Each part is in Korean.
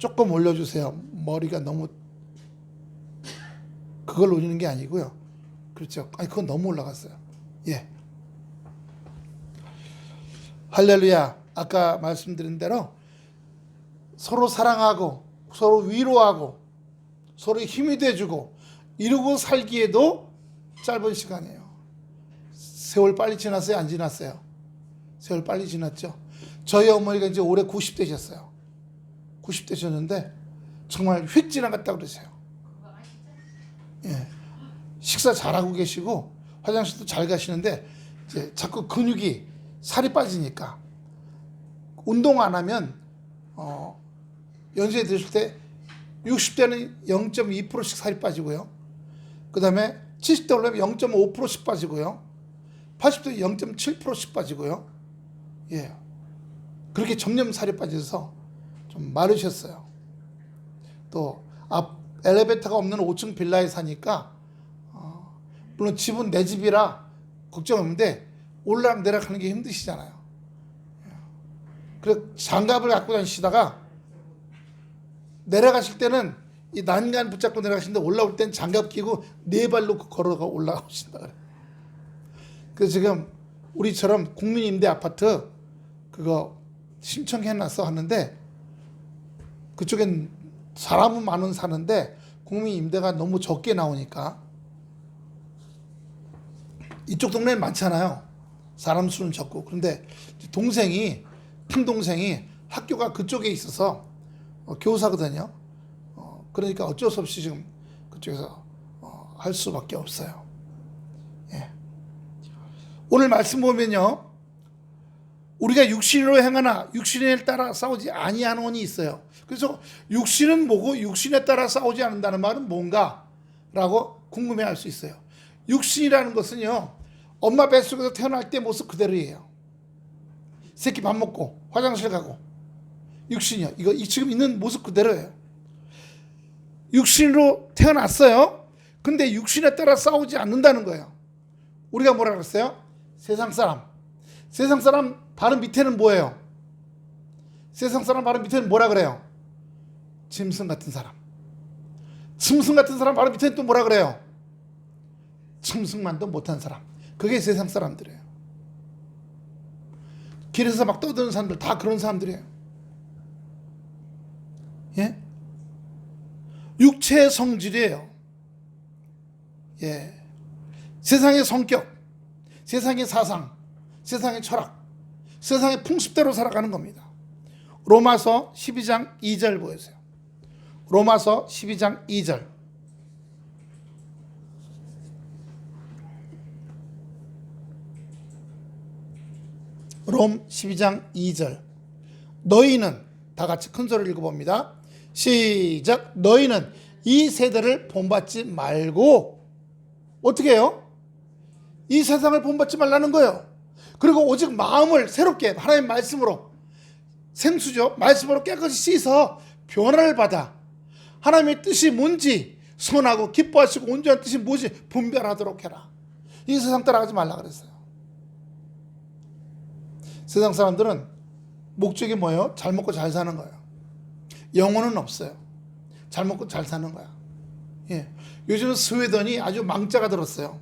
조금 올려주세요. 머리가 너무 그걸 올리는 게 아니고요. 그렇죠. 아니 그건 너무 올라갔어요. 예. 할렐루야. 아까 말씀드린 대로 서로 사랑하고 서로 위로하고 서로 힘이 돼주고 이러고 살기에도 짧은 시간이에요. 세월 빨리 지났어요? 안 지났어요? 세월 빨리 지났죠. 저희 어머니가 이제 올해 90대셨어요. 90대셨는데 정말 휙 지나갔다고 그러세요. 예. 식사 잘하고 계시고 화장실도 잘 가시는데 이제 자꾸 근육이 살이 빠지니까 운동 안 하면 연세에 드실 때 60대는 0.2%씩 살이 빠지고요. 그 다음에 70대 올라면 0.5%씩 빠지고요. 80대 0.7%씩 빠지고요. 예. 그렇게 점점 살이 빠져서 좀 마르셨어요. 또 앞 엘리베이터가 없는 5층 빌라에 사니까 물론 집은 내 집이라 걱정 없는데 올라락 내려가는 게 힘드시잖아요. 그래서 장갑을 갖고 다니시다가 내려가실 때는 이 난간 붙잡고 내려가시는데 올라올 땐 장갑 끼고 네 발로 걸어가 올라오신다 그래요. 그래서 지금 우리처럼 국민임대 아파트 그거 신청해놨어 하는데 그쪽엔 사람은 많은 사는데 국민임대가 너무 적게 나오니까 이쪽 동네는 많잖아요. 사람 수는 적고. 그런데 동생이 큰 동생이 학교가 그쪽에 있어서 교사거든요. 그러니까 어쩔 수 없이 지금 그쪽에서 할 수밖에 없어요. 예. 오늘 말씀 보면요. 우리가 육신으로 행하나 육신에 따라 싸우지 아니하노니 있어요. 그래서 육신은 뭐고 육신에 따라 싸우지 않는다는 말은 뭔가? 라고 궁금해할 수 있어요. 육신이라는 것은요. 엄마 뱃속에서 태어날 때 모습 그대로예요. 새끼 밥 먹고 화장실 가고 육신이요. 이거 지금 있는 모습 그대로예요. 육신으로 태어났어요. 근데 육신에 따라 싸우지 않는다는 거예요. 우리가 뭐라 그랬어요? 세상 사람. 세상 사람 바로 밑에는 뭐예요? 세상 사람 바로 밑에는 뭐라 그래요? 짐승 같은 사람. 짐승 같은 사람 바로 밑에는 또 뭐라 그래요? 짐승만도 못한 사람. 그게 세상 사람들이에요. 길에서 막 떠드는 사람들 다 그런 사람들이에요. 예? 육체의 성질이에요. 예. 세상의 성격, 세상의 사상, 세상의 철학, 세상의 풍습대로 살아가는 겁니다. 로마서 12장 2절 보세요. 로마서 12장 2절. 롬 12장 2절. 너희는 다 같이 큰 소리를 읽어봅니다. 시작. 너희는 이 세대를 본받지 말고 어떻게 해요? 이 세상을 본받지 말라는 거예요. 그리고 오직 마음을 새롭게 하나님의 말씀으로 생수죠. 말씀으로 깨끗이 씻어 변화를 받아 하나님의 뜻이 뭔지 선하고 기뻐하시고 온전한 뜻이 무엇이 분별하도록 해라. 이 세상 따라가지 말라 그랬어요. 세상 사람들은 목적이 뭐예요? 잘 먹고 잘 사는 거예요. 영혼은 없어요. 잘 먹고 잘 사는 거야. 예. 요즘 스웨덴이 아주 망자가 들었어요.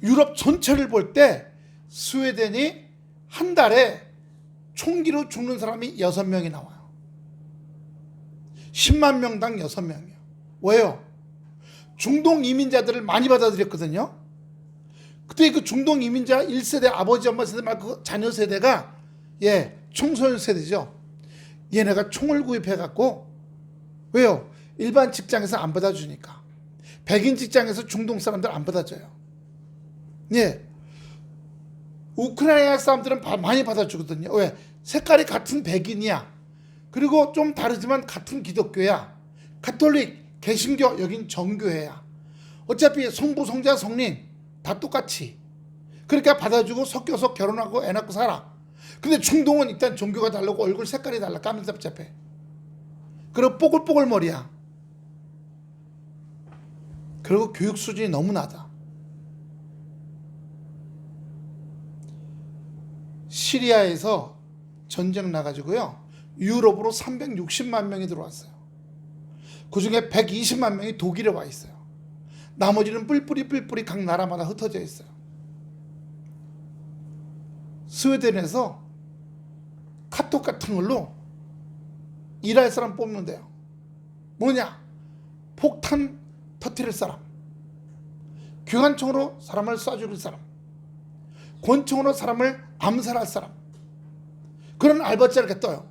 유럽 전체를 볼 때 스웨덴이 한 달에 총기로 죽는 사람이 6명이 나와요. 10만 명당 6명이요. 왜요? 중동 이민자들을 많이 받아들였거든요. 그때 그 중동 이민자 1세대 아버지 엄마 세대 말고 그 자녀 세대가 청소년 세대죠. 얘네가 총을 구입해 갖고 왜요? 일반 직장에서 안 받아주니까. 백인 직장에서 중동 사람들 안 받아줘요. 예. 우크라이나 사람들은 많이 받아주거든요. 왜? 색깔이 같은 백인이야. 그리고 좀 다르지만 같은 기독교야. 가톨릭, 개신교, 여긴 정교회야. 어차피 성부, 성자, 성린 다 똑같이. 그러니까 받아주고 섞여서 결혼하고 애 낳고 살아. 근데 중동은 일단 종교가 다르고 얼굴 색깔이 달라. 까만잡잡해. 그리고 뽀글뽀글 머리야. 그리고 교육 수준이 너무 낮아. 시리아에서 전쟁 나가지고요. 유럽으로 360만 명이 들어왔어요. 그중에 120만 명이 독일에 와 있어요. 나머지는 뿔뿔이 각 나라마다 흩어져 있어요. 스웨덴에서 카톡 같은 걸로 일할 사람 뽑는 데요. 뭐냐? 폭탄 터뜨릴 사람, 기관총으로 사람을 쏴 죽일 사람, 권총으로 사람을 암살할 사람, 그런 알바자를 이렇게 떠요.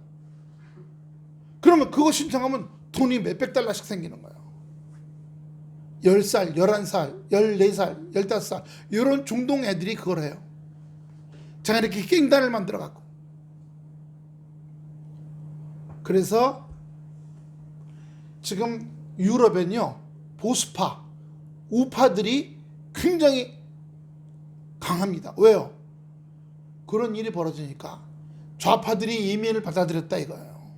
그러면 그거 신청하면 돈이 몇백 달러씩 생기는 거예요. 10살, 11살, 14살, 15살 이런 중동 애들이 그걸 해요. 제가 이렇게 깽단을 만들어 갖고. 그래서 지금 유럽엔요, 보수파, 우파들이 굉장히 강합니다. 왜요? 그런 일이 벌어지니까 좌파들이 이민을 받아들였다 이거예요.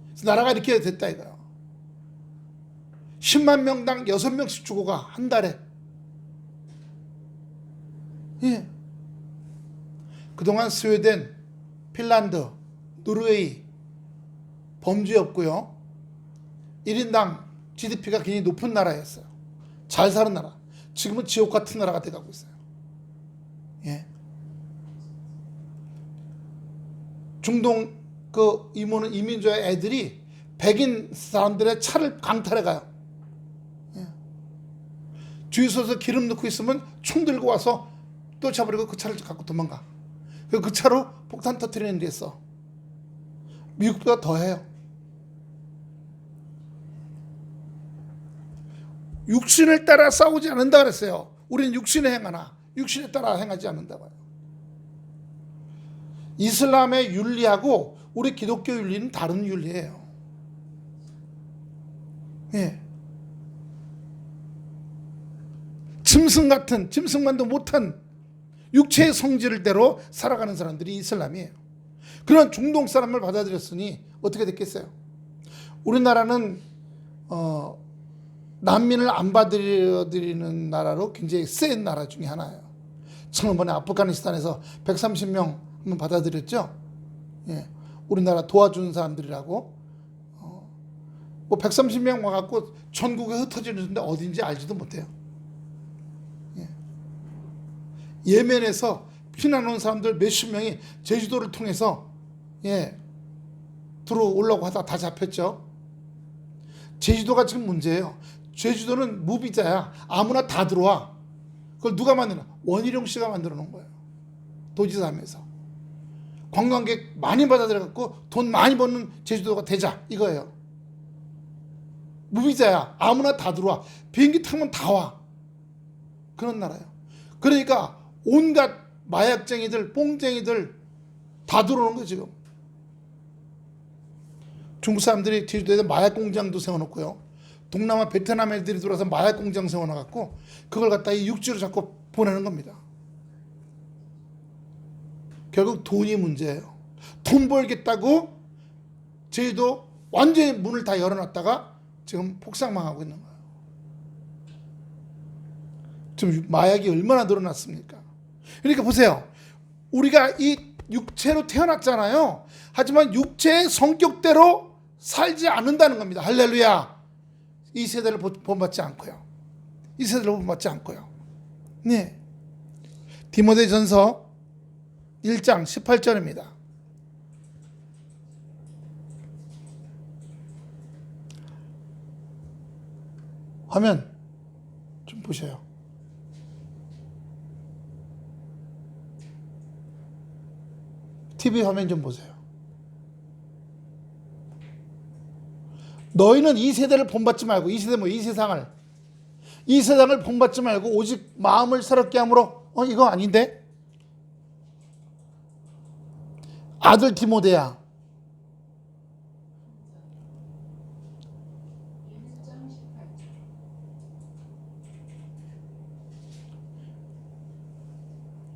그래서 나라가 이렇게 됐다 이거예요. 10만 명당 6명씩 죽어가, 한 달에. 예. 그동안 스웨덴, 핀란드, 노르웨이 범죄 없고요. 1인당 GDP가 굉장히 높은 나라였어요. 잘 사는 나라. 지금은 지옥 같은 나라가 돼가고 있어요. 예. 중동 그 이민자 애들이 백인 사람들의 차를 강탈해 가요. 예. 주유소에서 기름 넣고 있으면 총 들고 와서 또 잡아버리고 그 차를 갖고 도망가. 그 차로 폭탄 터뜨리는 데 있어. 미국보다 더 해요. 육신을 따라 싸우지 않는다 그랬어요. 우리는 육신에 행하나 육신에 따라 행하지 않는다고요. 이슬람의 윤리하고 우리 기독교 윤리는 다른 윤리예요. 예. 짐승만도 못한 육체의 성질대로 살아가는 사람들이 이슬람이에요. 그런 중동 사람을 받아들였으니 어떻게 됐겠어요? 우리나라는 난민을 안 받아들이는 나라로 굉장히 센 나라 중에 하나예요. 지난번에 아프가니스탄에서 130명 한번 받아들였죠. 예. 우리나라 도와준 사람들이라고. 뭐 130명 와갖고 전국에 흩어지는데 어딘지 알지도 못해요. 예. 예멘에서 피난 온 사람들 몇십 명이 제주도를 통해서 들어오려고 하다 다 잡혔죠. 제주도가 지금 문제예요. 제주도는 무비자야. 아무나 다 들어와. 그걸 누가 만드나? 원희룡 씨가 만들어 놓은 거예요. 도지사면서. 관광객 많이 받아들여갖고 돈 많이 버는 제주도가 되자 이거예요. 무비자야. 아무나 다 들어와. 비행기 타면 다 와. 그런 나라예요. 그러니까 온갖 마약쟁이들, 뽕쟁이들 다 들어오는 거예요 지금. 중국 사람들이 제주도에서 마약 공장도 세워놓고요. 동남아 베트남 애들이 들어와서 마약 공장 세워놔갖고 그걸 갖다 이 육지로 자꾸 보내는 겁니다. 결국 돈이 문제예요. 돈 벌겠다고 제주도 완전히 문을 다 열어놨다가 지금 폭삭망하고 있는 거예요. 지금 마약이 얼마나 늘어났습니까? 그러니까 보세요. 우리가 이 육체로 태어났잖아요. 하지만 육체의 성격대로 살지 않는다는 겁니다. 할렐루야. 이 세대를 본받지 않고요. 이 세대를 본받지 않고요. 네. 디모데전서 1장 18절입니다. 화면 좀 보세요. TV 화면 좀 보세요. 너희는 이 세대를 본받지 말고 이 세상을 본받지 말고 오직 마음을 새롭게 함으로 이거 아닌데? 아들 디모데야.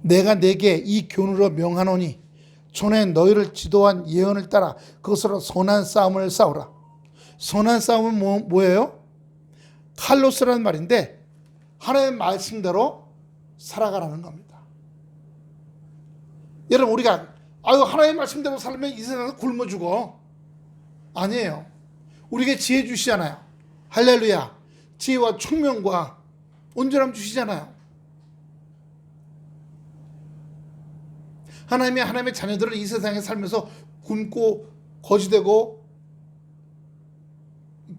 내가 내게 이 교훈으로 명하노니 전에 너희를 지도한 예언을 따라 그것으로 선한 싸움을 싸우라. 선한 싸움은 뭐예요? 칼로스라는 말인데 하나님의 말씀대로 살아가라는 겁니다. 여러분 우리가 하나님의 말씀대로 살면 이 세상에서 굶어 죽어. 아니에요. 우리에게 지혜 주시잖아요. 할렐루야. 지혜와 총명과 온전함 주시잖아요. 하나님이 하나님의 자녀들을 이 세상에 살면서 굶고 거지되고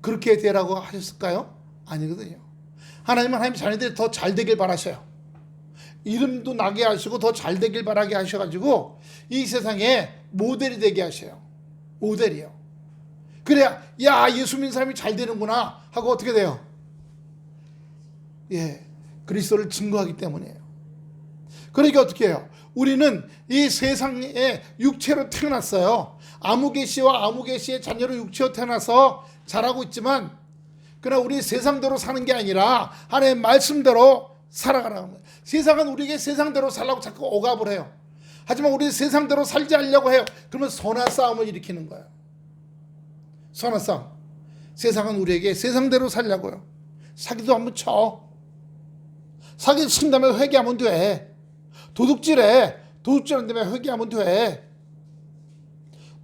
그렇게 되라고 하셨을까요? 아니거든요. 하나님은 하나님의 자녀들이 더 잘 되길 바라셔요. 이름도 나게 하시고 더 잘 되길 바라게 하셔가지고 이 세상에 모델이 되게 하셔요. 모델이요. 그래야 야 예수 믿는 사람이 잘 되는구나 하고 어떻게 돼요? 예, 그리스도를 증거하기 때문이에요. 그러니까 어떻게 해요? 우리는 이 세상에 육체로 태어났어요. 아무개 씨와 아무개 씨의 자녀로 육체로 태어나서 자라고 있지만 그러나 우리 세상대로 사는 게 아니라 하나님의 말씀대로 살아가라는 거예요. 세상은 우리에게 세상대로 살라고 자꾸 억압을 해요. 하지만 우리 세상대로 살지 않으려고 해요. 그러면 선한 싸움을 일으키는 거예요. 선한 싸움. 세상은 우리에게 세상대로 살려고요. 사기도 한번 쳐. 사기 친 다음에 회개하면 돼. 도둑질해. 도둑질한 다음에 회개하면 돼.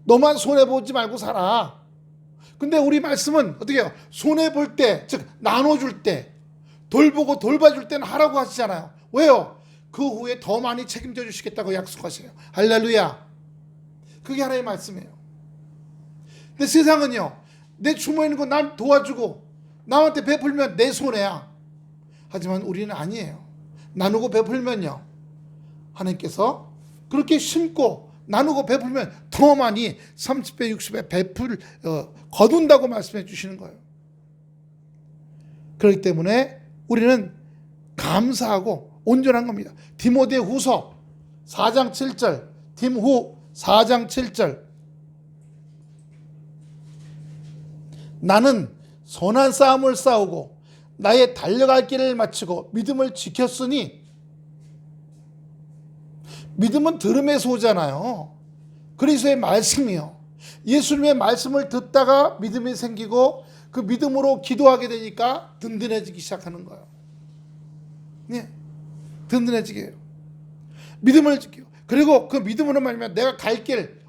너만 손해보지 말고 살아. 근데 우리 말씀은 어떻게 해요? 손해볼 때, 즉 나눠줄 때, 돌보고 돌봐줄 때는 하라고 하시잖아요. 왜요? 그 후에 더 많이 책임져 주시겠다고 약속하세요. 할렐루야. 그게 하나님의 말씀이에요. 근데 세상은요, 내 주머니에 있는 거 남 도와주고 남한테 베풀면 내 손해야. 하지만 우리는 아니에요. 나누고 베풀면요, 하나님께서 그렇게 심고 나누고 베풀면 더 많이 30배 60배 거둔다고 말씀해 주시는 거예요. 그렇기 때문에 우리는 감사하고 온전한 겁니다. 디모데 후서 4장 7절, 디모후 4장 7절. 나는 선한 싸움을 싸우고 나의 달려갈 길을 마치고 믿음을 지켰으니, 믿음은 들음에서 오잖아요. 그리스도의 말씀이요. 예수님의 말씀을 듣다가 믿음이 생기고 그 믿음으로 기도하게 되니까 든든해지기 시작하는 거예요. 네, 든든해지게 해요. 믿음을 지켜요. 그리고 그 믿음으로 말하면 내가 갈 길,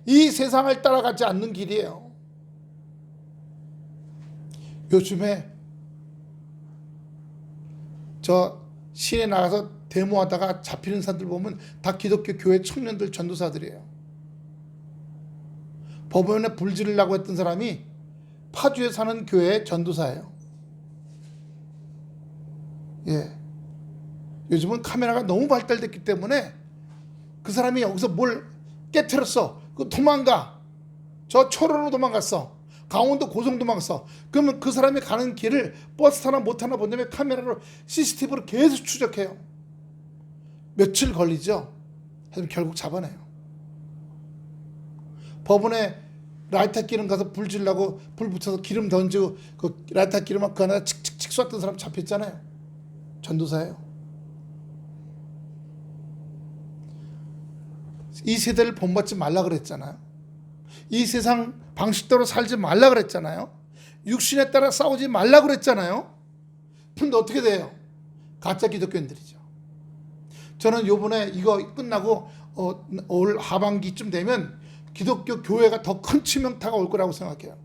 이 세상을 따라가지 않는 길이에요. 요즘에 저 시내 나가서 데모하다가 잡히는 사람들 보면 다 기독교 교회 청년들, 전도사들이에요. 법원에 불 지르려고 했던 사람이 파주에 사는 교회 전도사예요. 예. 요즘은 카메라가 너무 발달됐기 때문에 그 사람이 여기서 뭘 깨트렸어. 그 도망가. 저 철원으로 도망갔어. 강원도 고성 도망갔어. 그러면 그 사람이 가는 길을 버스 타나 못 타나 본 다음에 카메라로 CCTV로 계속 추적해요. 며칠 걸리죠. 하지만 결국 잡아내요. 법원에 라이터 기름 가서 불 지르려고 불 붙여서 기름 던지고 그 라이터 기름 그 하나 칙칙칙 쐈던 사람 잡혔잖아요. 전도사예요. 이 세대를 본받지 말라 그랬잖아요. 이 세상 방식대로 살지 말라 그랬잖아요. 육신에 따라 싸우지 말라 그랬잖아요. 근데 어떻게 돼요? 가짜 기독교인들이죠. 저는 요번에 이거 끝나고 올 하반기쯤 되면 기독교 교회가 더 큰 치명타가 올 거라고 생각해요.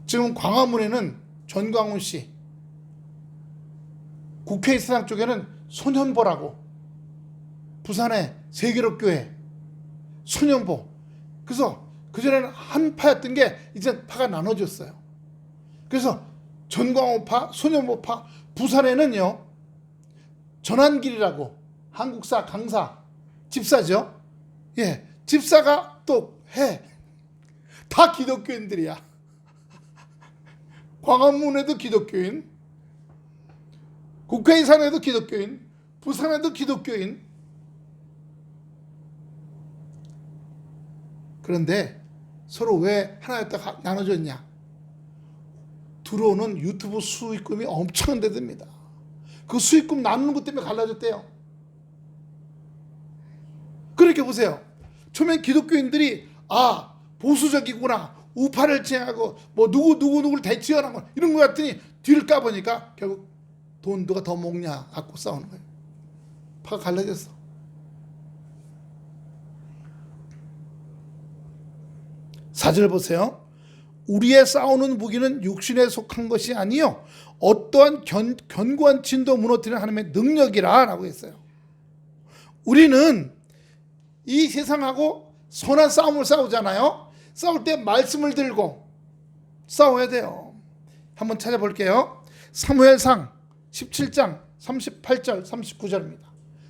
지금 광화문에는 전광훈 씨, 국회의사당 쪽에는 소년보라고, 부산의 세계롭교회 소년보. 그래서 그전에는 한 파였던 게 이제 파가 나눠졌어요. 그래서 전광훈파, 소년보파, 부산에는요 전환길이라고 한국사 강사 집사죠. 예, 집사가 또 해. 다 기독교인들이야. 광화문에도 기독교인, 국회의사당에도 기독교인, 부산에도 기독교인. 그런데 서로 왜 하나였다가 나눠졌냐? 들어오는 유튜브 수익금이 엄청난 데 듭니다. 그 수익금 나누는 것 때문에 갈라졌대요. 그렇게 보세요. 처음엔 기독교인들이 보수적이구나, 우파를 지향하고 뭐 누구를 대치하는 이런 거 같더니 뒤를 까보니까 결국 돈 누가 더 먹냐 갖고 싸우는 거예요. 파가 갈라졌어. 4절 보세요. 우리의 싸우는 무기는 육신에 속한 것이 아니요 어떠한 견고한 진도 무너뜨리는 하나님의 능력이라 라고 했어요. 우리는 이 세상하고 선한 싸움을 싸우잖아요. 싸울 때 말씀을 들고 싸워야 돼요. 한번 찾아볼게요. 사무엘상 17장 38절 39절입니다.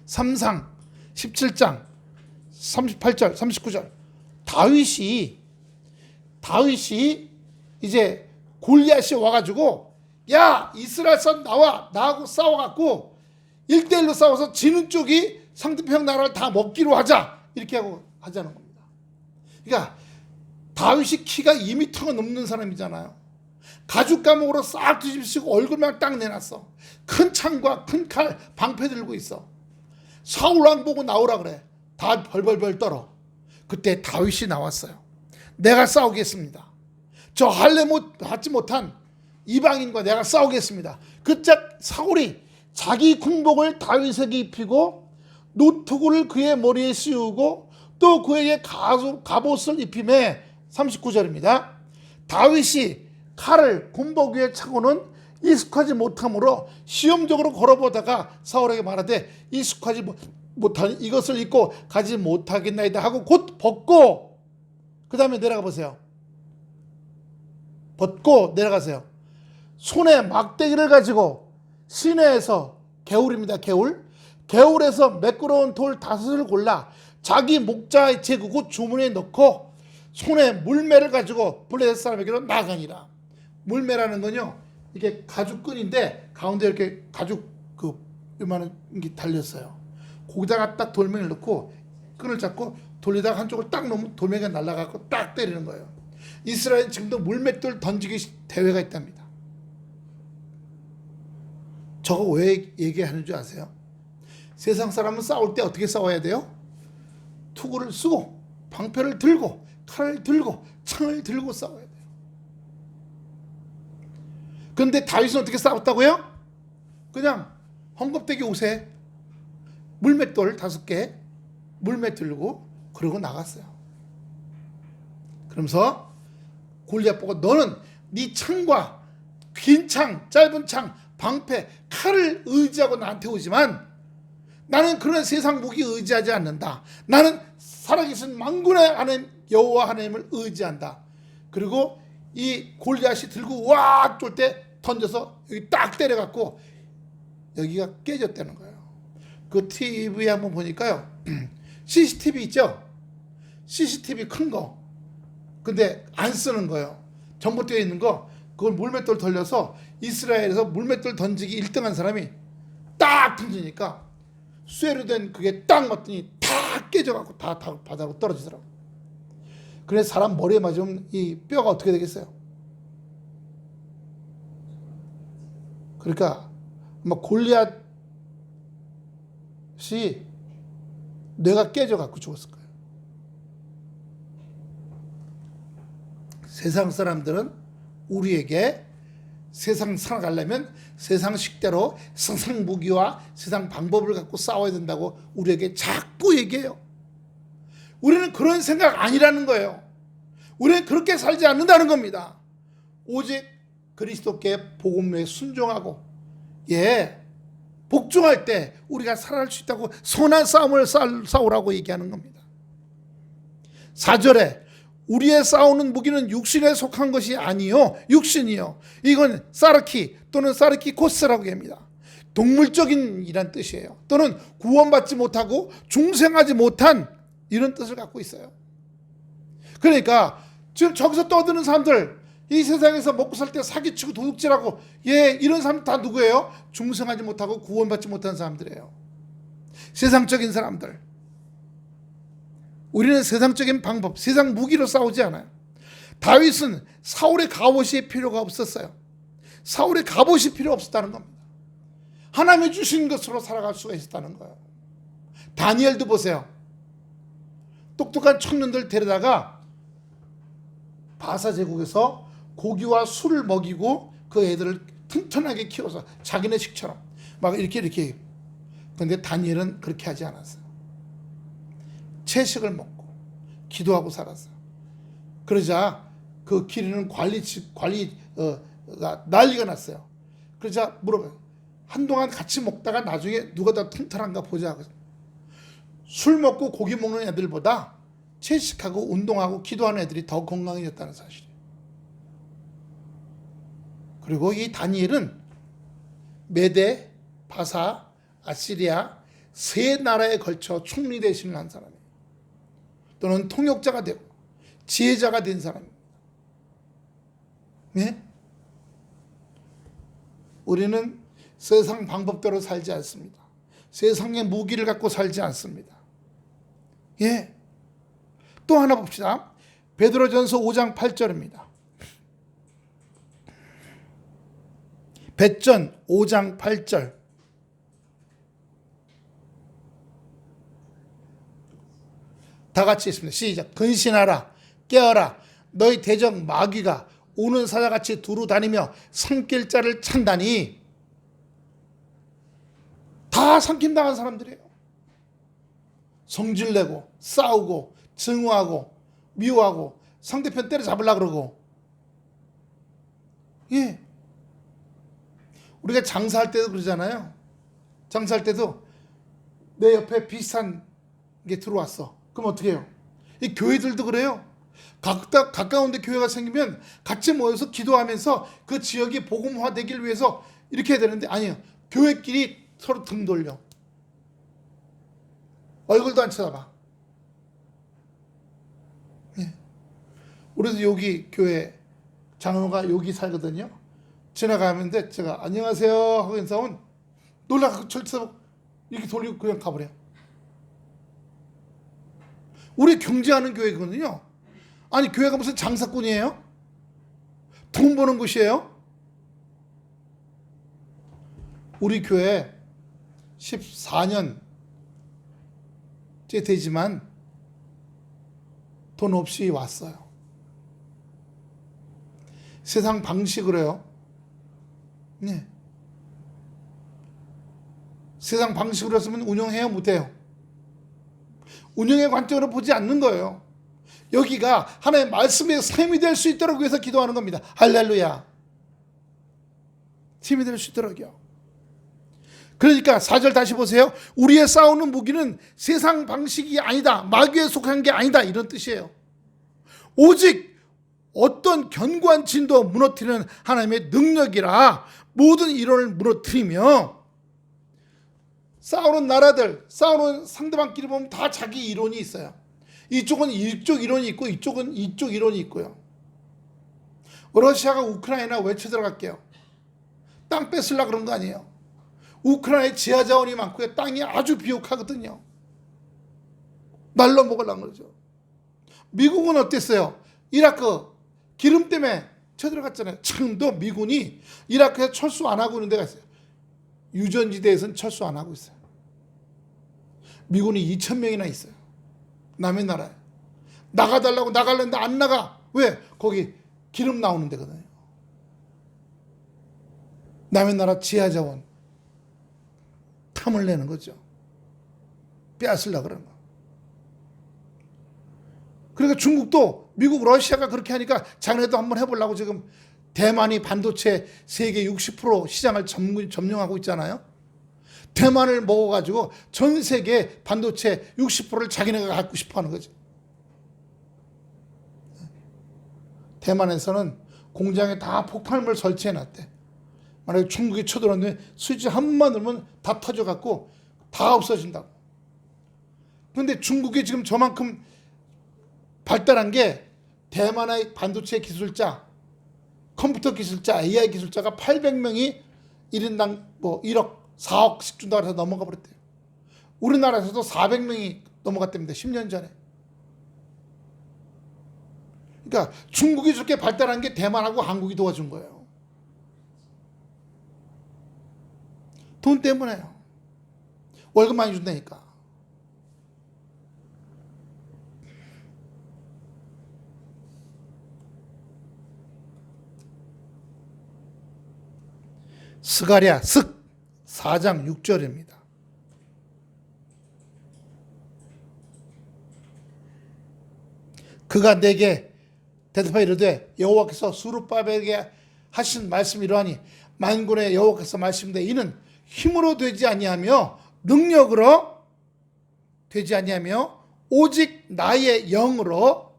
3상 17장 38절 39절. 다윗이 이제 골리앗이 와가지고 야 이스라엘 사람 나와 나하고 싸워갖고 1대1로 싸워서 지는 쪽이 상대편 나라를 다 먹기로 하자 이렇게 하고 하자는 겁니다. 그러니까 다윗이 키가 2m가 넘는 사람이잖아요. 가죽 감옥으로 싹 뒤집히고 얼굴만 딱 내놨어. 큰 창과 큰 칼 방패 들고 있어. 사울 왕 보고 나오라 그래. 다 벌벌벌 떨어. 그때 다윗이 나왔어요. 내가 싸우겠습니다. 저 하지 못한 이방인과 내가 싸우겠습니다. 그때 사울이 자기 군복을 다윗에게 입히고 노트구를 그의 머리에 씌우고 또 그에게 갑옷을 입히매 39절입니다. 다윗이 칼을 군복 위에 차고는 익숙하지 못하므로 시험적으로 걸어보다가 사울에게 말하되 익숙하지 못하니 이것을 입고 가지 못하겠나이다 하고 곧 벗고 그 다음에 내려가 보세요. 벗고 내려가세요. 손에 막대기를 가지고 시내에서 개울입니다. 개울에서 매끄러운 돌 5을 골라 자기 목자의 제구고 주머니에 넣고 손에 물매를 가지고 블레셋 사람에게로 나가니라. 물매라는 건요 이게 가죽끈인데 가운데 이렇게 가죽 요만한 게 달렸어요. 거기다가 딱 돌멩이를 넣고 끈을 잡고 돌리다가 한쪽을 딱 놓으면 돌멩이가 날아가고 딱 때리는 거예요. 이스라엘은 지금도 물맷돌 던지기 대회가 있답니다. 저거 왜 얘기하는 줄 아세요? 세상 사람은 싸울 때 어떻게 싸워야 돼요? 투구를 쓰고 방패를 들고 칼을 들고 창을 들고 싸워야 돼요. 그런데 다윗은 어떻게 싸웠다고요? 그냥 헝겊대기 옷에 물맷돌 5개 물맷 들고 그러고 나갔어요. 그러면서 골리앗 보고 너는 네 창과 긴 창, 짧은 창, 방패, 칼을 의지하고 나한테 오지만 나는 그런 세상 무기 의지하지 않는다. 나는 살아계신 만군의 하나님 여호와 하나님을 의지한다. 그리고 이 골리앗이 들고 와 쫄 때 던져서 여기 딱 때려갖고 여기가 깨졌다는 거예요. 그 TV에 한번 보니까요. CCTV 있죠? CCTV 큰 거. 근데 안 쓰는 거예요. 전봇대에 있는 거. 그걸 물맷돌 돌려서 이스라엘에서 물맷돌 던지기 1등한 사람이 딱 던지니까 쇠로 된 그게 딱 맞더니 다 깨져갖고 다 바닥으로 떨어지더라고. 그래서 사람 머리에 맞으면 이 뼈가 어떻게 되겠어요? 그러니까 골리앗이 뇌가 깨져갖고 죽었을 거예요. 세상 사람들은 우리에게 세상 살아가려면 세상 식대로 세상 무기와 세상 방법을 갖고 싸워야 된다고 우리에게 자꾸 얘기해요. 우리는 그런 생각 아니라는 거예요. 우리는 그렇게 살지 않는다는 겁니다. 오직 그리스도께 복음에 순종하고 복종할 때 우리가 살아갈 수 있다고 선한 싸움을 싸우라고 얘기하는 겁니다. 4절에 우리의 싸우는 무기는 육신에 속한 것이 아니요 육신이요. 이건 사르키 또는 사르키코스라고 합니다. 동물적인 이란 뜻이에요. 또는 구원받지 못하고 중생하지 못한 이런 뜻을 갖고 있어요. 그러니까 지금 저기서 떠드는 사람들 이 세상에서 먹고 살 때 사기치고 도둑질하고 이런 사람들 다 누구예요? 중생하지 못하고 구원받지 못한 사람들이에요. 세상적인 사람들. 우리는 세상적인 방법, 세상 무기로 싸우지 않아요. 다윗은 사울의 갑옷이 필요가 없었어요. 사울의 갑옷이 필요 없었다는 겁니다. 하나님이 주신 것으로 살아갈 수가 있었다는 거예요. 다니엘도 보세요. 똑똑한 청년들 데려다가 바사 제국에서 고기와 술을 먹이고 그 애들을 튼튼하게 키워서 자기네 식처럼 막 이렇게. 그런데 다니엘은 그렇게 하지 않았어요. 채식을 먹고 기도하고 살았어요. 그러자 그 기르는 관리가 난리가 났어요. 그러자 물어봐요. 한동안 같이 먹다가 나중에 누가 더 튼튼한가 보자. 술 먹고 고기 먹는 애들보다 채식하고 운동하고 기도하는 애들이 더 건강해졌다는 사실이에요. 그리고 이 다니엘은 메데, 바사, 아시리아 세 나라에 걸쳐 총리 대신을 한 사람이에요. 또는 통역자가 되고 지혜자가 된 사람입니다. 네? 우리는 세상 방법대로 살지 않습니다. 세상의 무기를 갖고 살지 않습니다. 예. 또 하나 봅시다. 베드로전서 5장 8절입니다. 베전 5장 8절. 다 같이 있습니다. 시작. 근신하라, 깨어라. 너희 대적 마귀가 오는 사자같이 두루 다니며 삼킬 자를 찬다니. 다 삼킴당한 사람들이에요. 성질내고 싸우고 증오하고 미워하고 상대편 때려잡으려고 그러고. 예. 우리가 장사할 때도 그러잖아요. 장사할 때도 내 옆에 비슷한 게 들어왔어. 그럼 어떻게 해요? 이 교회들도 그래요. 가까운데 교회가 생기면 같이 모여서 기도하면서 그 지역이 복음화되길 위해서 이렇게 해야 되는데 아니에요. 교회끼리 서로 등 돌려. 얼굴도 안 쳐다봐. 예. 우리도 여기 교회 장로가 여기 살거든요. 지나가는데 제가 안녕하세요 하고 인사하면 놀라서 절쳐서 이렇게 돌리고 그냥 가버려요. 우리 경제하는 교회거든요. 아니 교회가 무슨 장사꾼이에요? 돈 버는 곳이에요? 우리 교회 14년째 되지만 돈 없이 왔어요. 세상 방식으로요. 네. 세상 방식으로 했으면 운영해야 못해요. 운영의 관점으로 보지 않는 거예요. 여기가 하나님의 말씀의 샘이 될 수 있도록 위해서 기도하는 겁니다. 할렐루야. 샘이 될 수 있도록요. 그러니까 4절 다시 보세요. 우리의 싸우는 무기는 세상 방식이 아니다. 마귀에 속한 게 아니다. 이런 뜻이에요. 오직 어떤 견고한 진도 무너뜨리는 하나님의 능력이라 모든 이론을 무너뜨리며 싸우는 나라들, 싸우는 상대방끼리 보면 다 자기 이론이 있어요. 이쪽은 이쪽 이론이 있고 이쪽은 이쪽 이론이 있고요. 러시아가 우크라이나 왜 쳐들어갈게요? 땅 뺏으려고 그런 거 아니에요. 우크라이나에 지하 자원이 많고요. 땅이 아주 비옥하거든요. 날로 먹으려고 그러죠. 미국은 어땠어요? 이라크 기름 때문에 쳐들어갔잖아요. 지금도 미군이 이라크에 철수 안 하고 있는 데가 있어요. 유전지대에서는 철수 안 하고 있어요. 미군이 2,000명이나 있어요. 남의 나라에. 나가달라고 나가려는데 안 나가. 왜? 거기 기름 나오는 데거든요. 남의 나라 지하자원 탐을 내는 거죠. 빼앗으려고 그러는 거. 그러니까 중국도 미국, 러시아가 그렇게 하니까 자기네도 한번 해보려고 지금 대만이 반도체 세계 60% 시장을 점령하고 있잖아요. 대만을 먹어가지고 전 세계 반도체 60%를 자기네가 갖고 싶어 하는 거죠. 대만에서는 공장에 다 폭발물 설치해놨대. 만약에 중국이 쳐들어오면 스위치 한 번만 누르면 다 터져갖고 다 없어진다고. 그런데 중국이 지금 저만큼 발달한 게 대만의 반도체 기술자, 컴퓨터 기술자, AI 기술자가 800명이 1인당 뭐 1억, 4억씩 준다고 해서 넘어가 버렸대요. 우리나라에서도 400명이 넘어갔답니다. 10년 전에. 그러니까 중국이 저렇게 발달한 게 대만하고 한국이 도와준 거예요. 돈 때문에요. 월급 많이 준다니까. 스가랴 슥 4장 6절입니다. 그가 내게 대답하여 이르되 여호와께서 스룹바벨에게 하신 말씀이 이러하니 만군의 여호와께서 말씀인데 이는 힘으로 되지 아니하며 능력으로 되지 아니하며 오직 나의 영으로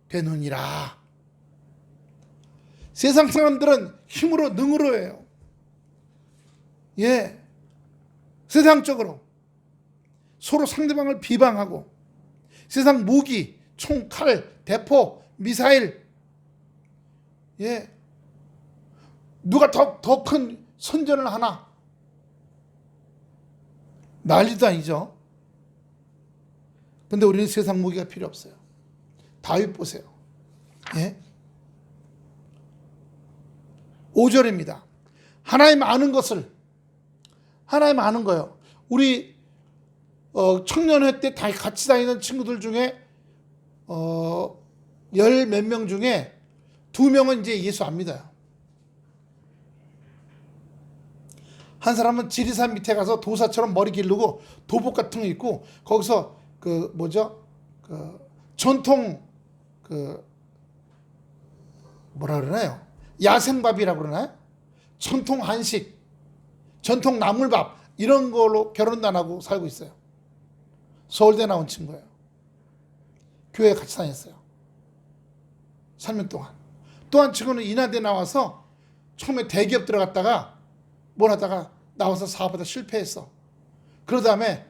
되느니라. 세상 사람들은 힘으로 능으로 해요. 예, 세상적으로 서로 상대방을 비방하고 세상 무기, 총, 칼, 대포, 미사일, 예, 누가 더 큰 선전을 하나 난리도 아니죠. 근데 우리는 세상 무기가 필요 없어요. 다윗 보세요. 예? 5절입니다. 하나님 아는 것을, 하나님 아는 거예요. 우리 청년회 때 다 같이 다니는 친구들 중에 열 몇 명 중에 2명은 이제 예수 안 믿어요. 한 사람은 지리산 밑에 가서 도사처럼 머리 기르고 도복 같은 거 입고 거기서 전통 뭐라 그러나요? 야생밥이라고 그러나요? 전통 한식, 전통 나물밥 이런 걸로 결혼도 안 하고 살고 있어요. 서울대 나온 친구예요. 교회 같이 다녔어요. 3년 동안. 또 한 친구는 인하대 나와서 처음에 대기업 들어갔다가 뭘 하다가 나와서 사업하다 실패했어. 그러 다음에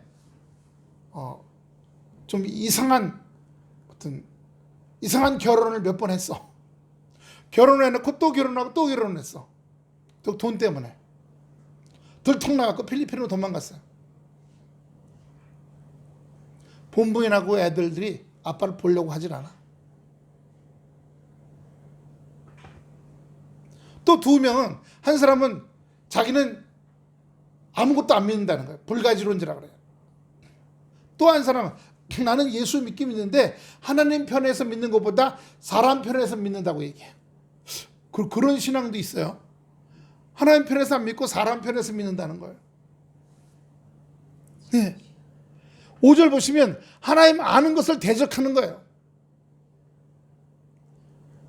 좀 이상한 결혼을 몇 번 했어. 결혼해놓고 또 결혼하고 또 결혼했어. 돈 때문에. 들통 나갖고 필리핀으로 도망갔어요. 본부인하고 애들들이 아빠를 보려고 하질 않아. 또 2명은, 한 사람은 자기는 아무것도 안 믿는다는 거예요. 불가지론자라고 그래요. 또 한 사람은 나는 예수 믿긴 믿는데 하나님 편에서 믿는 것보다 사람 편에서 믿는다고 얘기해요. 그런 신앙도 있어요. 하나님 편에서 안 믿고 사람 편에서 믿는다는 거예요. 네. 5절 보시면 하나님 아는 것을 대적하는 거예요.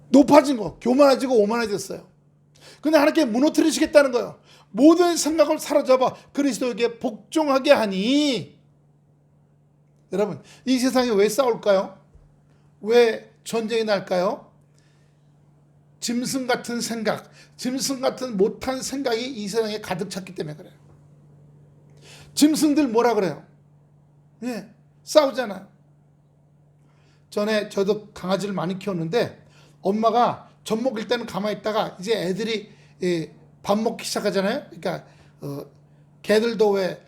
높아진 거, 교만해지고 오만해졌어요. 근데 하나님께 무너뜨리시겠다는 거예요. 모든 생각을 사로잡아 그리스도에게 복종하게 하니. 여러분, 이 세상에 왜 싸울까요? 왜 전쟁이 날까요? 짐승 같은 생각, 짐승 같은 못한 생각이 이 세상에 가득 찼기 때문에 그래요. 짐승들 뭐라 그래요? 예, 싸우잖아요. 전에 저도 강아지를 많이 키웠는데 엄마가 젖 먹일 때는 가만히 있다가 이제 애들이 밥 먹기 시작하잖아요. 그러니까 개들도 왜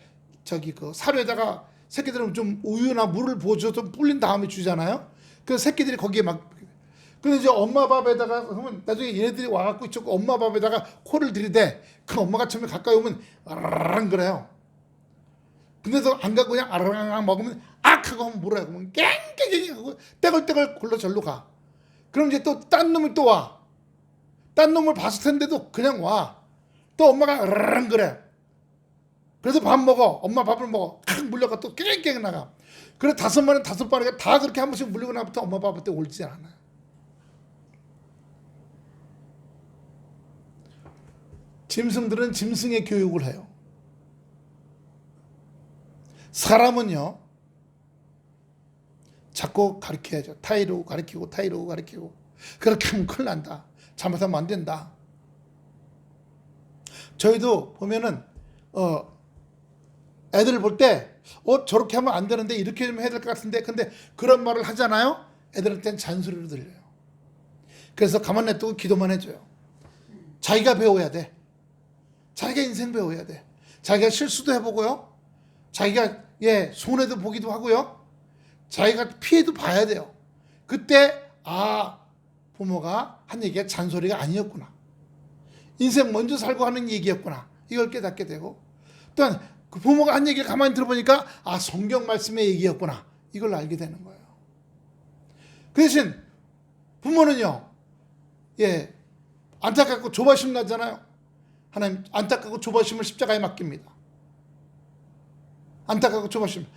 사료에다가 새끼들은 좀 우유나 물을 부어줘서 좀 불린 다음에 주잖아요. 그래서 새끼들이 거기에 막, 근데 이제 엄마 밥에다가 하면 나중에 얘네들이 와갖고 이쪽 엄마 밥에다가 코를 들이대. 그 엄마가 처음에 가까이 오면 아랑랑 그래요. 근데도 안 가고 그냥 아랑랑 먹으면 악 하고 하면 뭐라 그러면 깽깽깽 하고 떼글떼글 굴러 절로 가. 그럼 이제 또 딴 놈이 또 와. 딴 놈을 봤을 텐데도 그냥 와. 또 엄마가 아랑랑 그래. 그래서 밥 먹어. 엄마 밥을 먹어. 칵 물려가 또 깽깽 나가. 그래 5마리 5마리가 다 그렇게 한 번씩 물리고 나부터 엄마 밥한테 올지 않아요. 짐승들은 짐승의 교육을 해요. 사람은요, 자꾸 가르쳐야죠. 타이르고 가르치고 타이르고 가르치고. 그렇게 하면 큰일 난다. 잘못하면 안 된다. 저희도 보면은 애들을 볼 때 저렇게 하면 안 되는데 이렇게 좀 해야 될 것 같은데, 근데 그런 말을 하잖아요. 애들한테는 잔소리로 들려요. 그래서 가만 냅두고 기도만 해줘요. 자기가 배워야 돼. 자기가 인생 배워야 돼. 자기가 실수도 해보고요. 자기가 손해도 보기도 하고요. 자기가 피해도 봐야 돼요. 그때 부모가 한 얘기가 잔소리가 아니었구나. 인생 먼저 살고 하는 얘기였구나. 이걸 깨닫게 되고, 또한 그 부모가 한 얘기를 가만히 들어보니까 성경 말씀의 얘기였구나. 이걸 알게 되는 거예요. 그 대신 부모는요, 안타깝고 조바심 나잖아요. 하나님, 안타깝고 조바심을 십자가에 맡깁니다. 안타깝고 조바심.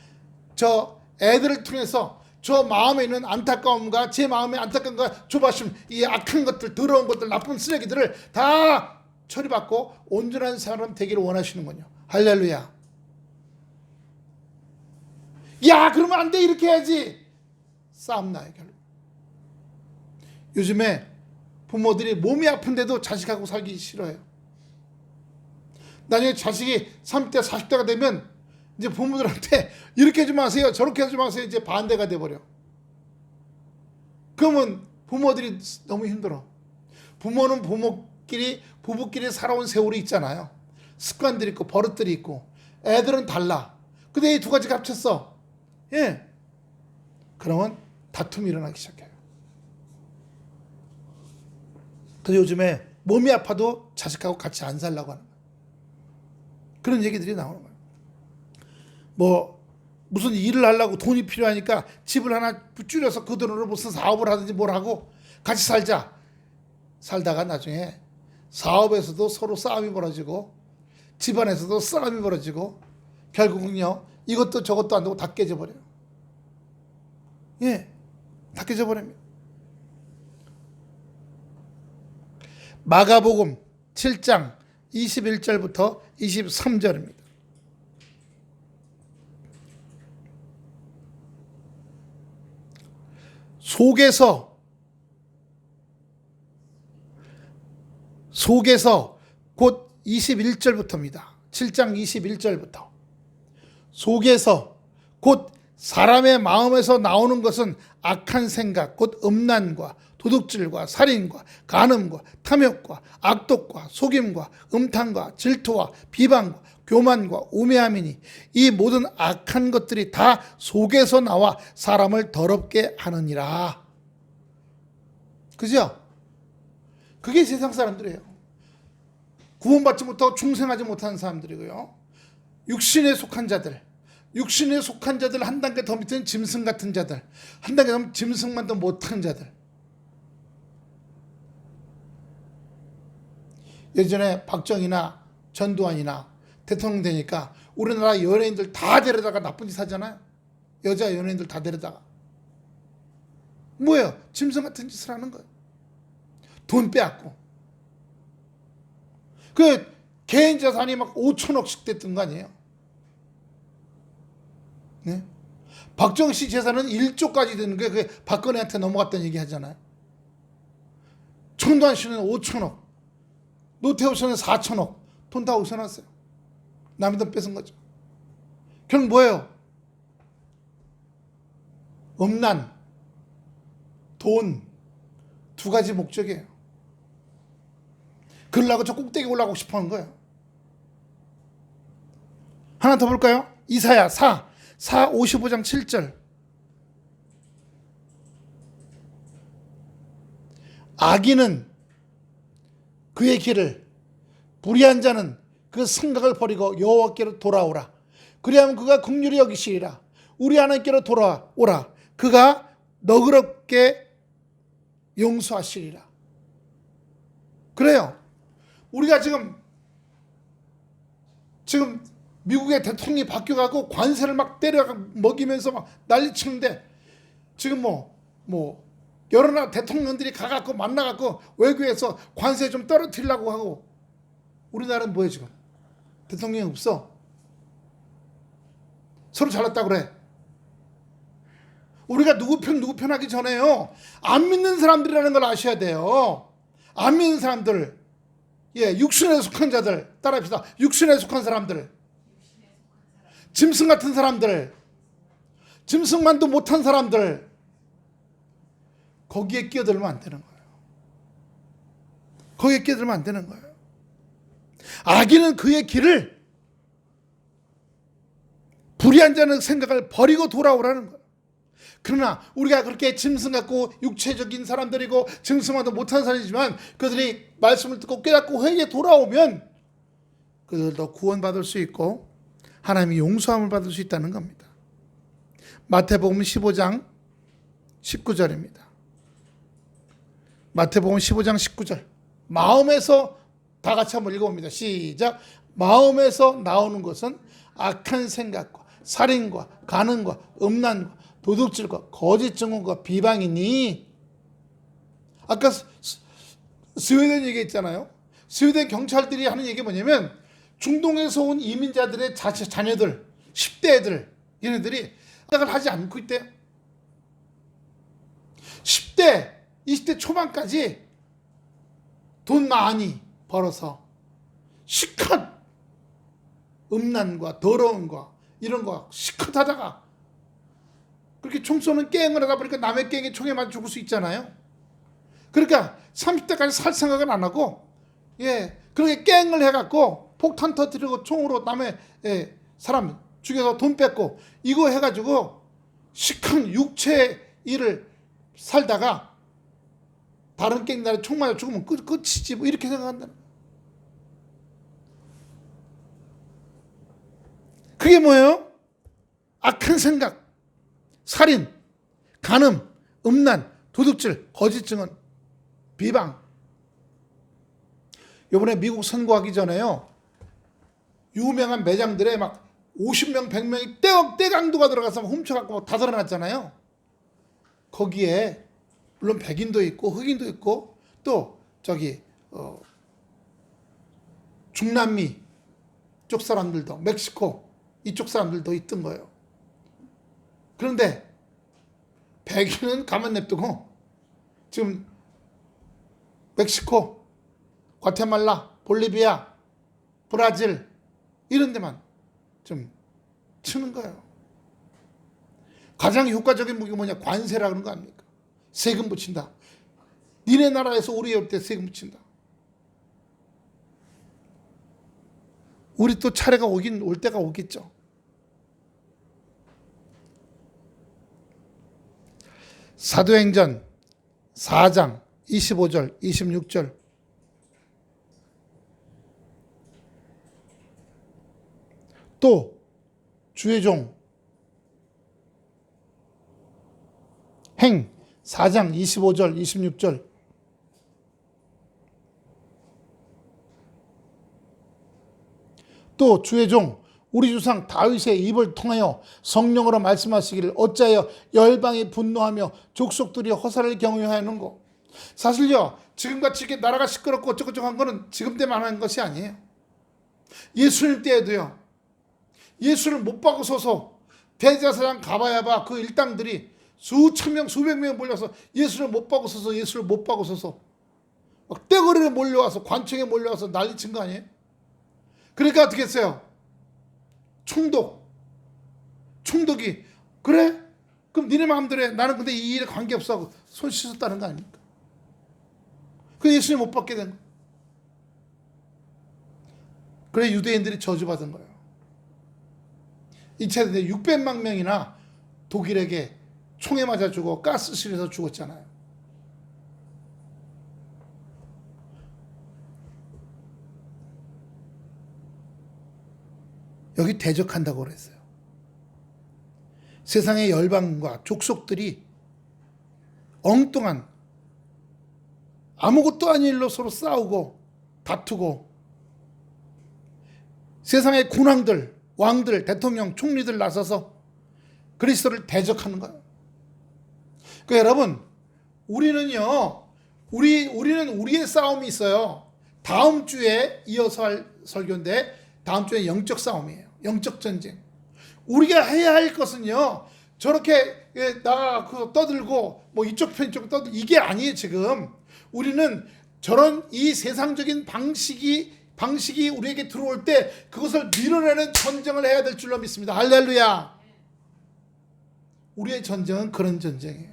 저 애들을 통해서 저 마음에 있는 안타까움과 제 마음의 안타까움과 조바심, 이 악한 것들, 더러운 것들, 나쁜 쓰레기들을 다 처리받고 온전한 사람 되기를 원하시는군요. 할렐루야. 야, 그러면 안 돼, 이렇게 해야지. 싸움 나요, 결국. 요즘에 부모들이 몸이 아픈데도 자식하고 살기 싫어요. 나중에 자식이 30대, 40대가 되면 이제 부모들한테 이렇게 하지 마세요, 저렇게 하지 마세요, 이제 반대가 돼버려. 그러면 부모들이 너무 힘들어. 부모는 부부끼리 살아온 세월이 있잖아요. 습관들이 있고 버릇들이 있고. 애들은 달라. 근데 이 두 가지가 합쳤어. 예. 그러면 다툼이 일어나기 시작해요. 그래서 요즘에 몸이 아파도 자식하고 같이 안 살려고 하는 거예요. 그런 얘기들이 나오는 거예요. 뭐 무슨 일을 하려고 돈이 필요하니까 집을 하나 줄여서 그 돈으로 무슨 사업을 하든지 뭘 하고 같이 살자. 살다가 나중에 사업에서도 서로 싸움이 벌어지고 집안에서도 싸움이 벌어지고 결국은요, 이것도 저것도 안 되고 다 깨져버려요. 예, 다 깨져버립니다. 마가복음 7장 21절부터 23절입니다. 속에서 곧 21절부터입니다. 7장 21절부터. 속에서 곧 사람의 마음에서 나오는 것은 악한 생각, 곧 음란과 도둑질과 살인과 간음과 탐욕과 악독과 속임과 음탕과 질투와 비방과 교만과 우매함이니 이 모든 악한 것들이 다 속에서 나와 사람을 더럽게 하느니라. 그죠? 그게 세상 사람들이에요. 구원받지 못하고 중생하지 못하는 사람들이고요. 육신에 속한 자들, 육신에 속한 자들 한 단계 더 밑에는 짐승 같은 자들, 한 단계 더 짐승만도 못한 자들. 예전에 박정희나 전두환이나 대통령 되니까 우리나라 연예인들 다 데려다가 나쁜 짓 하잖아요. 여자 연예인들 다 데려다가. 뭐예요? 짐승 같은 짓을 하는 거예요. 돈 빼앗고. 그 개인 자산이 막 5천억씩 됐던 거 아니에요? 네? 박정희 씨 재산은 1조까지 되는 게 그게 박근혜한테 넘어갔다는 얘기 하잖아요. 전두환 씨는 5천억, 노태우 씨는 4천억, 돈 다 어디서 났어요? 남의 돈 뺏은 거죠. 결국 뭐예요? 음란, 돈, 두 가지 목적이에요. 그러려고 저 꼭대기 올라가고 싶어 하는 거예요. 하나 더 볼까요? 이사야 55장 7절. 악인은 그의 길을, 불의한 자는 그 생각을 버리고 여호와께로 돌아오라. 그리하면 그가 긍휼히 여기시리라. 우리 하나님께로 돌아오라. 그가 너그럽게 용서하시리라. 그래요. 우리가 지금 미국의 대통령이 바뀌어가고 관세를 막 때려 먹이면서 막 난리치는데 지금 여러 나라 대통령들이 가갖고 만나갖고 외교에서 관세 좀 떨어뜨리려고 하고 우리나라는 뭐예요 지금? 대통령이 없어. 서로 잘났다고 그래. 우리가 누구 편 하기 전에요. 안 믿는 사람들이라는 걸 아셔야 돼요. 안 믿는 사람들. 예, 육신에 속한 자들. 따라합시다. 육신에 속한 사람들. 짐승 같은 사람들. 짐승만도 못한 사람들. 거기에 끼어들면 안 되는 거예요. 거기에 끼어들면 안 되는 거예요. 악인은 그의 길을, 불의한 자는 생각을 버리고 돌아오라는 거예요. 그러나 우리가 그렇게 짐승 같고 육체적인 사람들이고 짐승만도 못한 사람이지만 그들이 말씀을 듣고 깨닫고 회개에 돌아오면 그들도 구원받을 수 있고 하나님이 용서함을 받을 수 있다는 겁니다. 마태복음 15장 19절입니다. 마태복음 15장 19절. 마음에서 다 같이 한번 읽어봅니다. 시작. 마음에서 나오는 것은 악한 생각과 살인과 간음과 음란과 도둑질과 거짓 증언과 비방이니. 아까 스웨덴 얘기했잖아요. 스웨덴 경찰들이 하는 얘기 뭐냐면 중동에서 온 이민자들의 자녀들 10대 애들 얘네들이 생각을 하지 않고 있대요. 10대 20대 초반까지 돈 많이 벌어서 시컷 음란과 더러움과 이런 거 시컷 하다가 그렇게 총 쏘는 깽을 하다 보니까 남의 깽에 총에 맞아 죽을 수 있잖아요. 그러니까 30대까지 살 생각을 안 하고 그렇게 깽을 해갖고 폭탄 터뜨리고 총으로 남의 사람 죽여서 돈 뺏고 이거 해가지고 시큰 육체 일을 살다가 다른 깽단에 총 맞아 죽으면 끝이지 뭐 이렇게 생각한다. 그게 뭐예요? 악한 생각, 살인, 간음, 음란, 도둑질, 거짓 증언, 비방. 이번에 미국 선거하기 전에요. 유명한 매장들에 막 50명, 100명이 떼강도가 들어가서 훔쳐갖고 다 드러났잖아요. 거기에 물론 백인도 있고 흑인도 있고 또 중남미 쪽 사람들도 멕시코 이쪽 사람들도 있던 거예요. 그런데 백인은 가만 냅두고 지금 멕시코, 과테말라, 볼리비아, 브라질 이런 데만 좀 치는 거예요. 가장 효과적인 무기가 뭐냐? 관세라 그런 거 아닙니까? 세금 붙인다. 니네 나라에서 우리 올 때 세금 붙인다. 우리 또 차례가 올 때가 오겠죠. 사도행전 4장 25절 26절 또 주의 종 행 4장 25절 26절 또 주의 종 우리 조상 다윗의 입을 통하여 성령으로 말씀하시기를 어찌하여 열방이 분노하며 족속들이 허사를 경유하는고. 사실요 지금같이 이렇게 나라가 시끄럽고 어쩌고저쩌고 한 거는 지금 때만 하는 것이 아니에요. 예수님 때에도요. 예수를 못 박으소서 대제사장 가봐야봐 그 일당들이 수천 명 수백 명 몰려서 예수를 못 박으소서 예수를 못 박으소서 막 떼거리에 몰려와서 관청에 몰려와서 난리친 거 아니에요? 그러니까 어떻게 했어요? 총독이 그래? 그럼 니네 마음대로 해. 나는 근데 이 일에 관계없어 하고 손 씻었다는 거 아닙니까? 그 예수님 못 받게 된 거. 그래 유대인들이 저주받은 거예요. 2차 대전 600만 명이나 독일에게 총에 맞아 죽어 가스실에서 죽었잖아요. 여기 대적한다고 그랬어요. 세상의 열방과 족속들이 엉뚱한 아무것도 아닌 일로 서로 싸우고 다투고 세상의 군왕들, 왕들, 대통령, 총리들 나서서 그리스도를 대적하는 거예요. 그러니까 여러분 우리는요 우리는 우리의 싸움이 있어요. 다음 주에 이어서 할 설교인데 다음 주에 영적 싸움이에요. 영적 전쟁. 우리가 해야 할 것은요 저렇게 떠들고 뭐 이쪽 편 이쪽 떠들고 이게 아니에요. 지금 우리는 저런 이 세상적인 방식이 우리에게 들어올 때 그것을 밀어내는 전쟁을 해야 될 줄로 믿습니다. 할렐루야. 우리의 전쟁은 그런 전쟁이에요.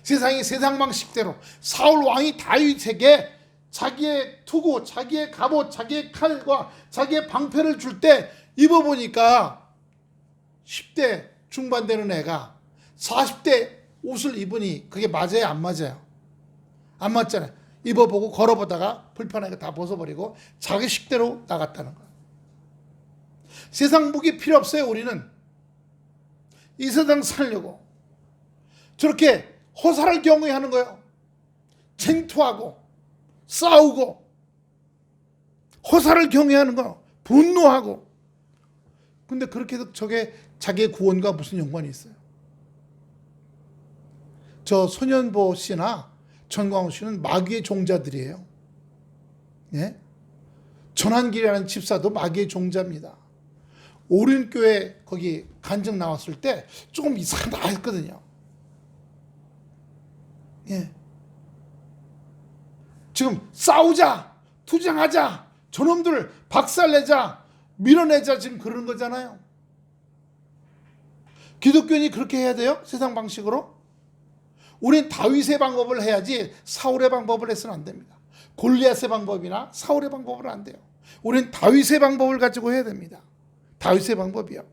세상이 세상 방식대로 사울 왕이 다윗에게 자기의 투구, 자기의 갑옷, 자기의 칼과 자기의 방패를 줄 때 입어보니까 10대 중반 되는 애가 40대 옷을 입으니 그게 맞아요? 안 맞아요? 안 맞잖아요. 입어보고 걸어보다가 불편하게 다 벗어버리고 자기 식대로 나갔다는 거예요. 세상 무기 필요 없어요. 우리는 이 세상 살려고 저렇게 허사를 경외하는 거예요. 쟁투하고 싸우고 허사를 경외하는 거예요. 분노하고. 근데 그렇게 해서 저게 자기의 구원과 무슨 연관이 있어요? 저 손현보 씨나 전광훈 씨는 마귀의 종자들이에요. 예? 전환길이라는 집사도 마귀의 종자입니다. 오륜교회 거기 간증 나왔을 때 조금 이상하다 했거든요. 예. 지금 싸우자, 투쟁하자, 저놈들 박살내자, 밀어내자 지금 그러는 거잖아요. 기독교인이 그렇게 해야 돼요? 세상 방식으로? 우린 다윗의 방법을 해야지 사울의 방법을 해서는 안 됩니다. 골리앗의 방법이나 사울의 방법은 안 돼요. 우린 다윗의 방법을 가지고 해야 됩니다. 다윗의 방법이요.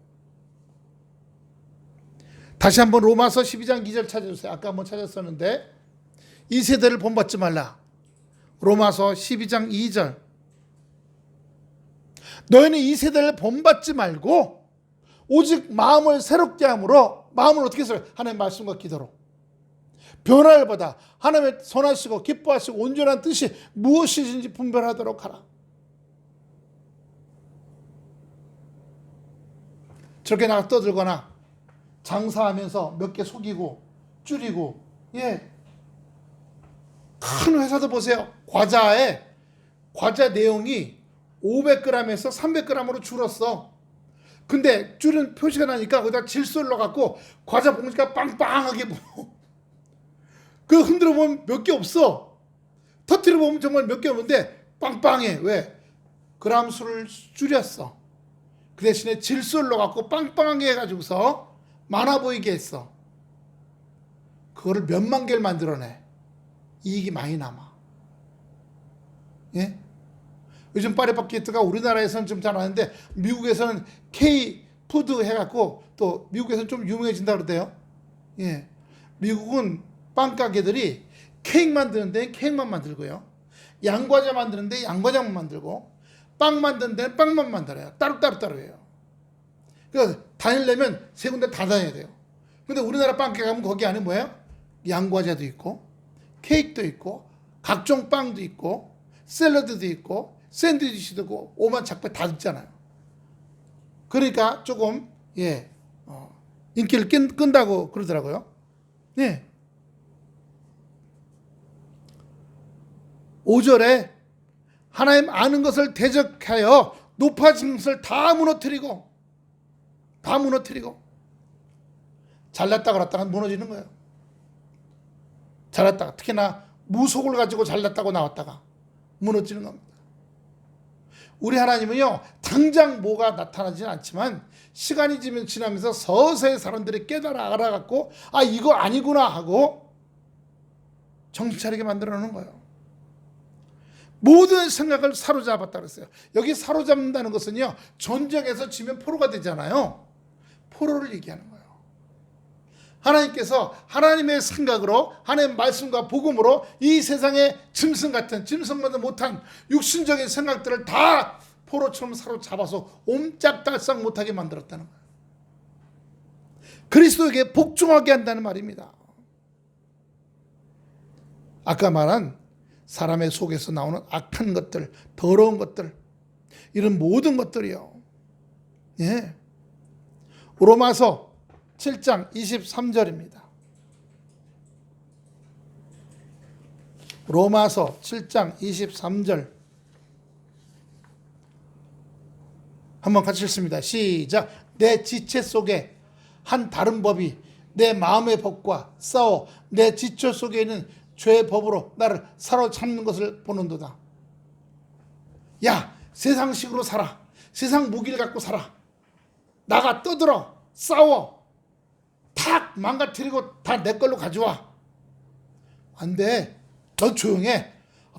다시 한번 로마서 12장 2절 찾아주세요. 아까 한번 찾았었는데 이 세대를 본받지 말라. 로마서 12장 2절. 너희는 이 세대를 본받지 말고 오직 마음을 새롭게 함으로, 마음을 어떻게 써요? 하나님의 말씀과 기도로 변화를 받아 하나님의 선하시고 기뻐하시고 온전한 뜻이 무엇이든지 분별하도록 하라. 저렇게 나가 떠들거나 장사하면서 몇 개 속이고 줄이고, 예, 큰 회사도 보세요. 과자 내용이 500g에서 300g으로 줄었어. 근데 줄은 표시가 나니까 거기다 질소를 넣어갖고 과자 봉지가 빵빵하게 그 흔들어 보면 몇 개 없어. 터트려 보면 정말 몇 개 없는데 빵빵해. 왜? 그람 수를 줄였어. 그 대신에 질소를 넣어갖고 빵빵하게 해가지고서 많아 보이게 했어. 그거를 몇만 개를 만들어내. 이익이 많이 남아. 예? 요즘 파리바게뜨가 우리나라에서는 좀 잘 아는데 미국에서는 K-푸드 해갖고 또 미국에서는 좀 유명해진다 그러대요. 예. 미국은 빵 가게들이 케이크 만드는 데는 케이크만 만들고요. 양과자 만드는 데 양과자만 만들고, 빵 만드는 데는 빵만 만들어요. 따로 해요. 그래서 다니려면 세 군데 다 다녀야 돼요. 근데 우리나라 빵가게 가면 거기 안에 뭐예요? 양과자도 있고 케이크도 있고 각종 빵도 있고 샐러드도 있고 샌드위치도 있고 오만 작배 다 있잖아요. 그러니까 조금 인기를 끈다고 그러더라고요. 네. 5절에 하나님 아는 것을 대적하여 높아진 것을 다 무너뜨리고 잘났다 그랬다가 무너지는 거예요. 잘났다가 특히나 무속을 가지고 잘났다고 나왔다가 무너지는 겁니다. 우리 하나님은요 당장 뭐가 나타나지는 않지만 시간이 지나면서 서서히 사람들이 깨달아 알아갖고 아 이거 아니구나 하고 정신 차리게 만들어 놓는 거예요. 모든 생각을 사로잡았다 그랬어요. 여기 사로잡는다는 것은요 전쟁에서 지면 포로가 되잖아요. 포로를 얘기하는 거예요. 하나님께서 하나님의 생각으로 하나님의 말씀과 복음으로 이 세상의 짐승보다 못한 육신적인 생각들을 다 포로처럼 사로잡아서 옴짝달싹 못하게 만들었다는 거예요. 그리스도에게 복종하게 한다는 말입니다. 아까 말한 사람의 속에서 나오는 악한 것들, 더러운 것들, 이런 모든 것들이요. 예. 로마서 7장 23절입니다. 로마서 7장 23절 한번 같이 읽습니다. 시작. 내 지체 속에 한 다른 법이 내 마음의 법과 싸워 내 지체 속에 있는 죄의 법으로 나를 사로잡는 것을 보는도다. 야, 세상식으로 살아. 세상 무기를 갖고 살아. 나가 떠들어. 싸워. 탁 망가뜨리고 다 내 걸로 가져와. 안 돼. 너 조용해.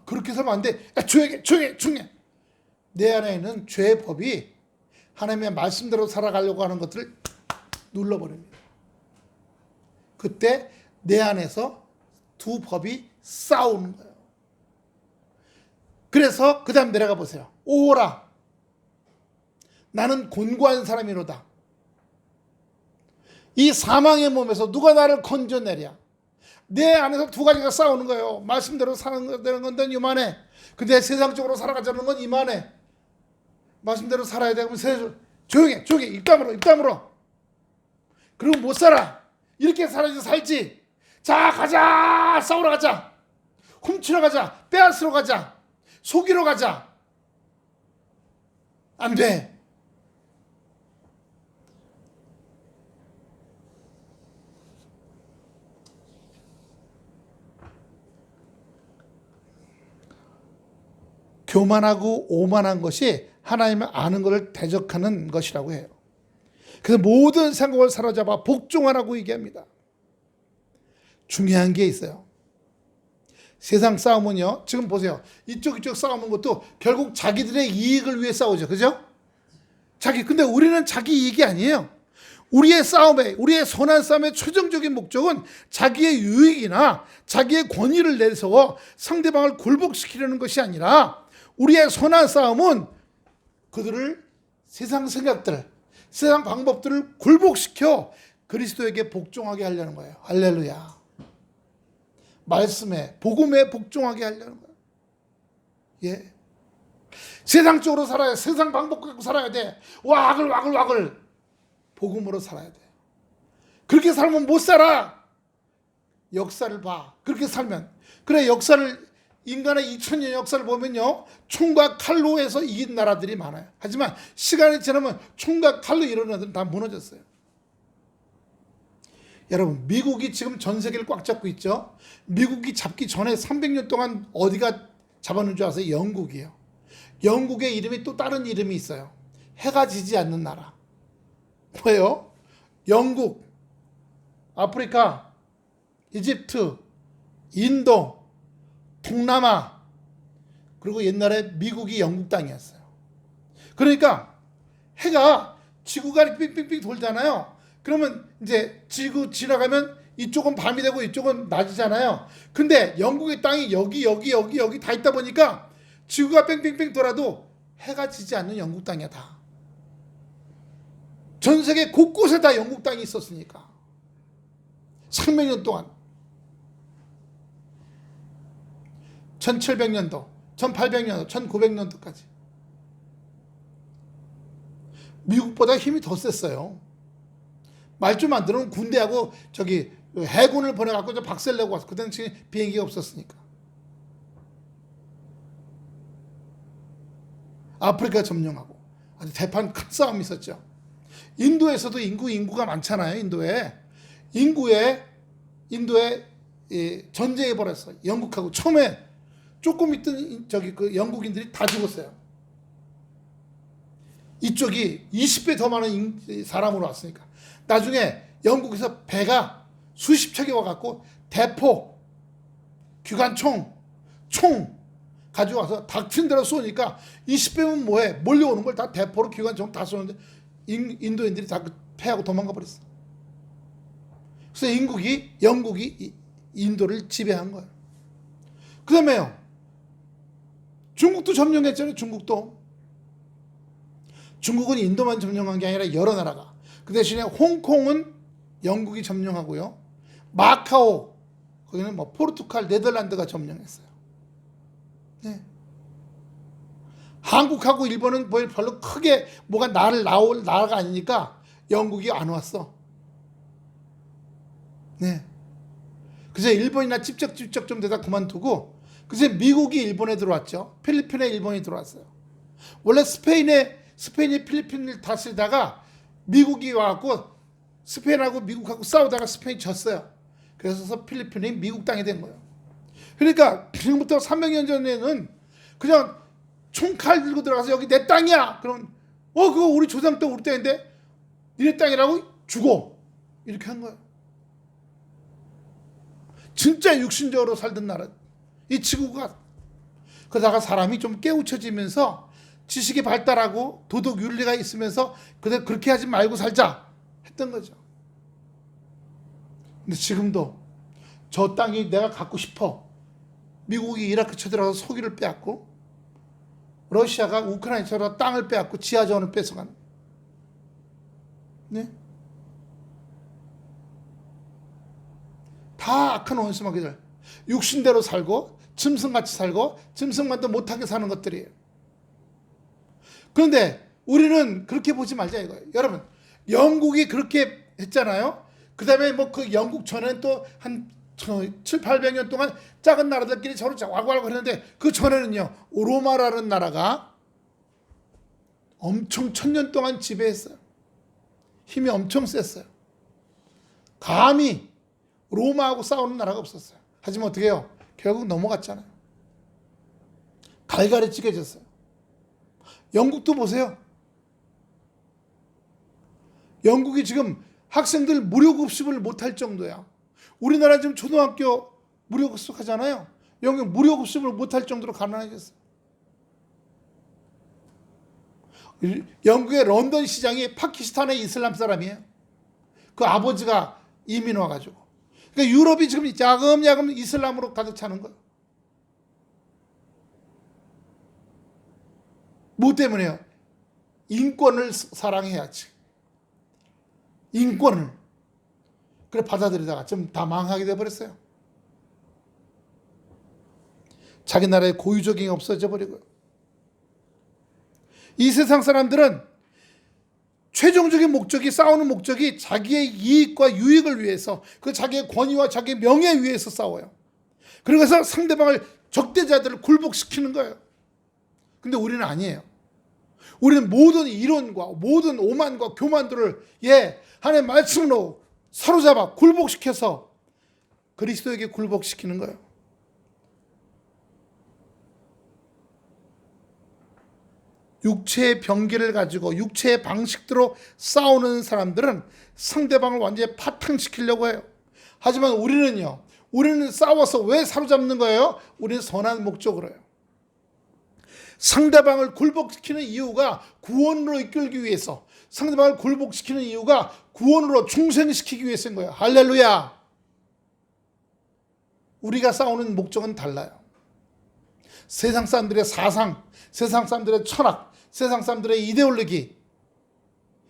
그렇게 살면 안 돼. 야, 조용해. 내 안에 있는 죄의 법이 하나님의 말씀대로 살아가려고 하는 것들을 눌러버립니다. 그때 내 안에서 두 법이 싸우는 거예요. 그래서 그 다음 내려가 보세요. 오라. 나는 곤고한 사람이로다. 이 사망의 몸에서 누가 나를 건져내랴. 내 안에서 두 가지가 싸우는 거예요. 말씀대로 사는 건 이만해. 근데 세상적으로 살아가자는 건 이만해. 말씀대로 살아야 되면 조용해. 입 다물어. 그리고 못 살아. 이렇게 살아야지 살지. 자, 가자. 싸우러 가자. 훔치러 가자. 빼앗으러 가자. 속이러 가자. 안 돼. 교만하고 오만한 것이 하나님을 아는 것을 대적하는 것이라고 해요. 그래서 모든 생각을 사로잡아 복종하라고 얘기합니다. 중요한 게 있어요. 세상 싸움은요, 지금 보세요. 이쪽 싸우는 것도 결국 자기들의 이익을 위해 싸우죠. 그죠? 근데 우리는 자기 이익이 아니에요. 우리의 선한 싸움의 최종적인 목적은 자기의 유익이나 자기의 권위를 내세워 상대방을 굴복시키려는 것이 아니라 우리의 선한 싸움은 그들을 세상 생각들, 세상 방법들을 굴복시켜 그리스도에게 복종하게 하려는 거예요. 할렐루야. 말씀에, 복음에 복종하게 하려는 거예요. 예. 세상적으로 살아야, 세상 방법 갖고 살아야 돼. 와글. 복음으로 살아야 돼. 그렇게 살면 못 살아. 역사를 봐. 그렇게 살면. 그래, 인간의 2000년 역사를 보면요, 총과 칼로 해서 이긴 나라들이 많아요. 하지만 시간이 지나면 총과 칼로 이런 나라들은 다 무너졌어요. 여러분, 미국이 지금 전 세계를 꽉 잡고 있죠. 미국이 잡기 전에 300년 동안 어디가 잡았는 줄 아세요? 영국이에요. 영국의 이름이 또 다른 이름이 있어요. 해가 지지 않는 나라. 뭐예요? 영국, 아프리카, 이집트, 인도, 동남아, 그리고 옛날에 미국이 영국 땅이었어요. 그러니까 해가 지구가 빙빙빙 돌잖아요. 그러면 이제 지구 지나가면 이쪽은 밤이 되고 이쪽은 낮이잖아요. 근데 영국의 땅이 여기 다 있다 보니까 지구가 뺑뺑뺑 돌아도 해가 지지 않는 영국 땅이야, 다. 전 세계 곳곳에 다 영국 땅이 있었으니까. 300년 동안. 1700년도, 1800년도, 1900년도까지. 미국보다 힘이 더 셌어요. 말좀 안 들으면 군대하고 해군을 보내갖고 박살 내고 왔어. 그때는 지금 비행기가 없었으니까. 아프리카 점령하고 아주 대판 큰 싸움이 있었죠. 인도에서도 인구가 많잖아요. 인도에 전쟁이 벌었어요. 영국하고 처음에 조금 있던 그 영국인들이 다 죽었어요. 이쪽이 20배 더 많은 사람으로 왔으니까. 나중에 영국에서 배가 수십 척이 와갖고 대포, 기관총, 총 가져와서 닥친 대로 쏘니까 20배면 뭐해? 몰려오는 걸 다 대포로 기관총 다 쏘는데 인도인들이 다 패하고 도망가 버렸어. 그래서 영국이 인도를 지배한 거예요. 그 다음에요, 중국도 점령했잖아요. 중국은 인도만 점령한 게 아니라 여러 나라가. 그 대신에 홍콩은 영국이 점령하고요. 마카오, 거기는 포르투갈, 네덜란드가 점령했어요. 네. 한국하고 일본은 별로 크게 뭐가 나올 나라가 아니니까 영국이 안 왔어. 네. 그래서 일본이나 찝쩍찝쩍 좀 되다 그만두고, 그래서 미국이 일본에 들어왔죠. 필리핀에 일본이 들어왔어요. 원래 스페인이 필리핀을 다스리다가 미국이 와갖고 스페인하고 미국하고 싸우다가 스페인이 졌어요. 그래서 필리핀이 미국 땅이 된 거예요. 그러니까 지금부터 300년 전에는 그냥 총칼 들고 들어가서 여기 내 땅이야. 그럼 그거 우리 조상 때 우리 땅인데 니네 땅이라고 죽어. 이렇게 한 거예요. 진짜 육신적으로 살던 나라. 이 지구가. 그러다가 사람이 좀 깨우쳐지면서 지식이 발달하고 도덕 윤리가 있으면서 그렇게 하지 말고 살자 했던 거죠. 근데 지금도 저 땅이 내가 갖고 싶어. 미국이 이라크 쳐들어가서 석유를 빼앗고, 러시아가 우크라이나 쳐들어가서 땅을 빼앗고 지하자원을 뺏어가는. 네? 다 악한 원수마귀들. 육신대로 살고 짐승같이 살고 짐승만도 못하게 사는 것들이에요. 그런데 우리는 그렇게 보지 말자 이거예요. 여러분, 영국이 그렇게 했잖아요. 그 다음에 그 영국 전에는 또 한 7, 800년 동안 작은 나라들끼리 서로 와글와글 했는데 그 전에는요 로마라는 나라가 엄청 1000년 동안 지배했어요. 힘이 엄청 셌어요. 감히 로마하고 싸우는 나라가 없었어요. 하지만 어떻게 해요? 결국 넘어갔잖아요. 갈갈이 찢겨졌어요. 영국도 보세요. 영국이 지금 학생들 무료급식을 못할 정도야. 우리나라 지금 초등학교 무료급식 하잖아요. 영국 무료급식을 못할 정도로 가난해졌어요. 영국의 런던 시장이 파키스탄의 이슬람 사람이에요. 그 아버지가 이민 와가지고. 그러니까 유럽이 지금 야금야금 이슬람으로 가득 차는 거예요. 뭐 때문에요? 인권을 사랑해야지. 인권을. 그래 받아들이다가 좀 다 망하게 돼버렸어요. 자기 나라의 고유적인 게 없어져 버리고요. 이 세상 사람들은 최종적인 목적이 싸우는 목적이 자기의 이익과 유익을 위해서 그 자기의 권위와 자기의 명예 위해서 싸워요. 그래서 상대방을 적대자들을 굴복시키는 거예요. 근데 우리는 아니에요. 우리는 모든 이론과 모든 오만과 교만들을 하나님의 말씀으로 사로잡아 굴복시켜서 그리스도에게 굴복시키는 거예요. 육체의 병기를 가지고 육체의 방식대로 싸우는 사람들은 상대방을 완전히 파탕시키려고 해요. 하지만 우리는 싸워서 왜 사로잡는 거예요? 우리는 선한 목적으로 해요. 상대방을 굴복시키는 이유가 구원으로 이끌기 위해서, 상대방을 굴복시키는 이유가 구원으로 중생시키기 위해서인 거예요. 할렐루야. 우리가 싸우는 목적은 달라요. 세상 사람들의 사상, 세상 사람들의 철학, 세상 사람들의 이데올로기,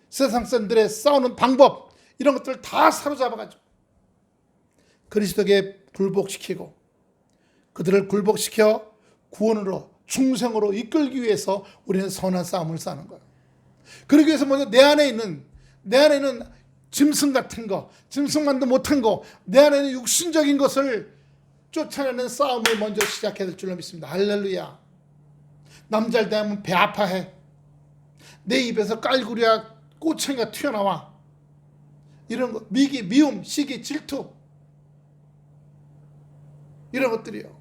세상 사람들의 싸우는 방법, 이런 것들을 다 사로잡아가지고 그리스도에게 굴복시키고 그들을 굴복시켜 구원으로 중생으로 이끌기 위해서 우리는 선한 싸움을 싸는 거예요. 그러기 위해서 먼저 내 안에 있는 짐승 같은 거, 짐승만도 못한 거, 내 안에 있는 육신적인 것을 쫓아내는 싸움을 먼저 시작해야 될 줄로 믿습니다. 할렐루야. 남자를 대하면 배 아파해. 내 입에서 깔구리야 꼬챙이가 튀어나와. 이런 거, 미기, 미움, 시기, 질투, 이런 것들이요.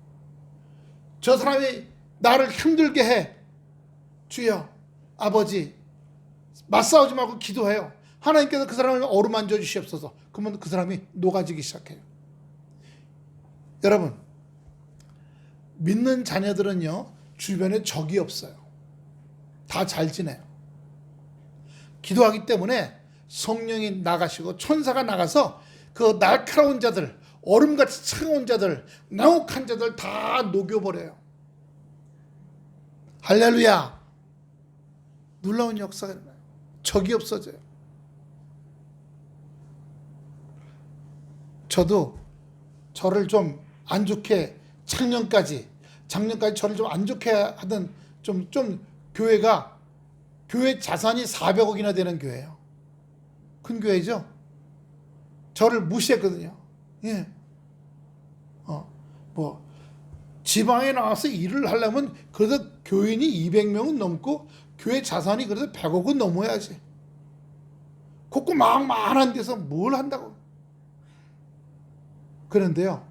저 사람이 나를 힘들게 해. 주여, 아버지, 맞싸우지 말고 기도해요. 하나님께서 그 사람을 어루만져 주시옵소서. 그러면 그 사람이 녹아지기 시작해요. 여러분, 믿는 자녀들은요, 주변에 적이 없어요. 다 잘 지내요. 기도하기 때문에 성령이 나가시고 천사가 나가서 그 날카로운 자들, 얼음같이 차가운 자들, 나혹한 자들 다 녹여버려요. 할렐루야. 놀라운 역사가 일어나요. 적이 없어져요. 저도 저를 좀 안 좋게 작년까지 저를 좀 안 좋게 하던 좀 교회가 교회 자산이 400억이나 되는 교회예요. 큰 교회죠. 저를 무시했거든요. 예. 지방에 나와서 일을 하려면 그래도 교인이 200명은 넘고 교회 자산이 그래도 100억은 넘어야지. 곱고 막만한 데서 뭘 한다고. 그런데요,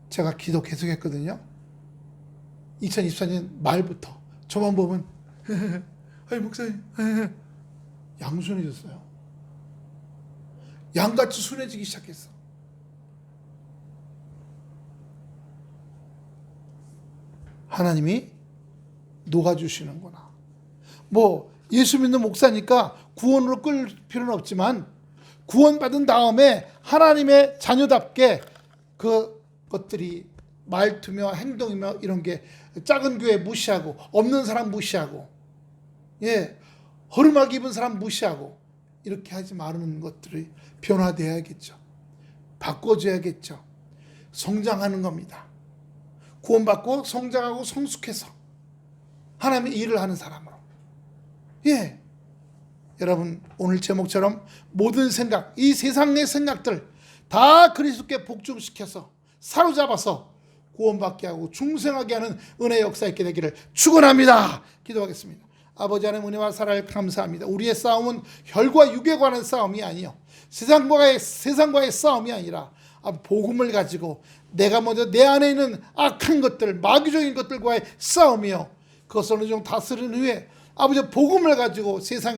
제가 기도 계속했거든요. 2024년 말부터 저만 보면 아이 목사님 양순해졌어요. 양같이 순해지기 시작했어. 하나님이 녹아주시는구나. 예수 믿는 목사니까 구원으로 끌 필요는 없지만 구원받은 다음에 하나님의 자녀답게 그 것들이 말투며 행동이며 이런 게 작은 교회 무시하고 없는 사람 무시하고 허름하게 입은 사람 무시하고 이렇게 하지 말는 것들이 변화되어야겠죠. 바꿔줘야겠죠. 성장하는 겁니다. 구원받고 성장하고 성숙해서 하나님의 일을 하는 사람으로. 여러분 오늘 제목처럼 모든 생각, 이 세상의 생각들 다 그리스도께 복종시켜서 사로잡아서 구원받게 하고 중생하게 하는 은혜의 역사 있게 되기를 축원합니다. 기도하겠습니다. 아버지 하나님 은혜와 사랑을 감사합니다. 우리의 싸움은 혈과 육에 관한 싸움이 아니요 세상과의 싸움이 아니라 복음을 가지고 내가 먼저 내 안에 있는 악한 것들, 마귀적인 것들과의 싸움이요, 그것을 어느 정도 다스린 후에 아버지 복음을 가지고 세상에